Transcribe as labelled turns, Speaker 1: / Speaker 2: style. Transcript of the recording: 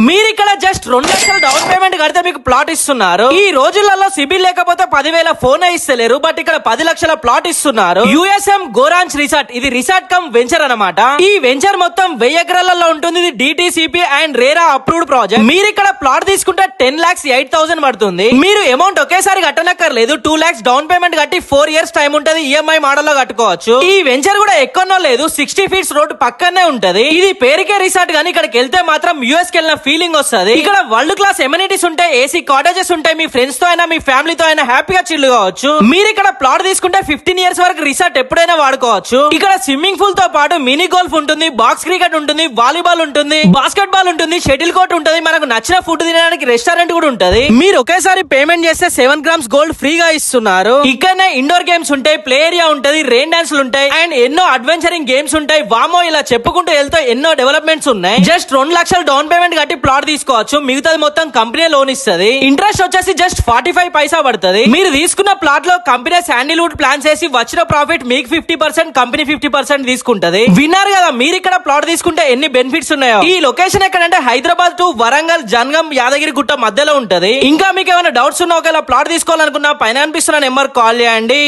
Speaker 1: మీరు ఇక్కడ జస్ట్ 2 లక్షల డౌన్ పేమెంట్ కడితే మీకు ప్లాట్ ఇస్తున్నారు. ఈ రోజులలో సిబిల్ లేకపోతే 10,000 ఫోన్ ఇస్తలేరు, బట్ ఇక్కడ 10 లక్షల ప్లాట్ ఇస్తున్నారు. యుఎస్ఎం గోరాంచ్ రిసార్ట్, ఇది రిసార్ట్ కమ్ వెంచర్ అన్నమాట. ఈ వెంచర్ మొత్తం 1000 ఎకరాలలో ఉంటుంది. ఇది DTCP and RERA approved project. మీరు ఇక్కడ ప్లాట్ తీసుకుంటే 10,08,000 పడుతుంది. మీరు అమౌంట్ ఒకేసారి కట్టనక్కర్లేదు. 2 lakhs డౌన్ పేమెంట్ కట్టి 4 years టైం ఉంటది. ఈఎంఐ మోడల్ లో కట్టుకోవచ్చు. ఈ వెంచర్ కూడా ఎక్కడో లేదు, 60 feet రోడ్ పక్కనే ఉంటది. ఇది పేరుకే రిసార్ట్ గానీ ఇక్కడికి వెళ్తే మాత్రం యుఎస్ కి వెళ్ళిన ఫీలింగ్ వస్తుంది. ఇక్కడ వరల్డ్ క్లాస్ ఎమ్యూనిటీస్ ఉంటాయి, ఏసీ కాటేజెస్ ఉంటాయి. మీ ఫ్రెండ్స్ తో అయినా మీ ఫ్యామిలీతో అయినా హ్యాపీగా చిల్ కావచ్చు. మీరు ఇక్కడ ప్లాట్ తీసుకుంటే 15 years వరకు రిసార్ట్ ఎప్పుడైనా వాడుకోవచ్చు. ఇక్కడ స్విమ్మింగ్ పూల్ తో పాటు మినీ గోల్ఫ్ ఉంటుంది, బాక్స్ క్రికెట్ ఉంటుంది, వాలీబాల్ ఉంటుంది, బాస్కెట్ బాల్ ఉంటుంది, షటిల్ కోర్ట్ ఉంటుంది. మనకు నచ్చిన ఫుడ్ తినడానికి రెస్టారెంట్ కూడా ఉంటుంది. మీరు ఒకేసారి పేమెంట్ చేస్తే 7 grams గోల్డ్ ఫ్రీగా ఇస్తున్నారు. ఇక్కడనే ఇండోర్ గేమ్స్ ఉంటాయి, ప్లే ఏరియా ఉంటుంది, రెయిన్ డాన్స్ ఉంటాయి అండ్ ఎన్నో అడ్వెంచరింగ్ గేమ్స్ ఉంటాయి. వామో ఇలా చెప్పుకుంటూ వెళ్తే ఎన్నో డెవలప్మెంట్స్ ఉన్నాయి. జస్ట్ 2 లక్షలు డౌన్ పేమెంట్ కట్టి ప్లాట్ తీసుకోవచ్చు. మిగతాది మొత్తం కంపెనీ లోన్ ఇస్తుంది. ఇంట్రెస్ట్ వచ్చేసి జస్ట్ 45 పైసా పడుతుంది. మీరు తీసుకున్న ప్లాట్ లో కంపెనీ శాండిల్వుడ్ ప్లాన్ చేసి వచ్చిన ప్రాఫిట్ మీకు 50%, కంపెనీ 50% తీసుకుంటది. విన్నారు కదా మీరు ఇక్కడ ప్లాట్ తీసుకుంటే ఎన్ని బెనిఫిట్స్ ఉన్నాయో. ఈ లొకేషన్ ఎక్కడంటే హైదరాబాద్ టు వరంగల్, జనగం, యాదగిరి గుట్ట మధ్యలో ఉంటది. ఇంకా మీకు ఏమైనా డౌట్స్ ఉన్నా ఒకవేళ ప్లాట్ తీసుకోవాలనుకున్నా పైన అనిపిస్తున్న నెంబర్ కాల్ చేయండి.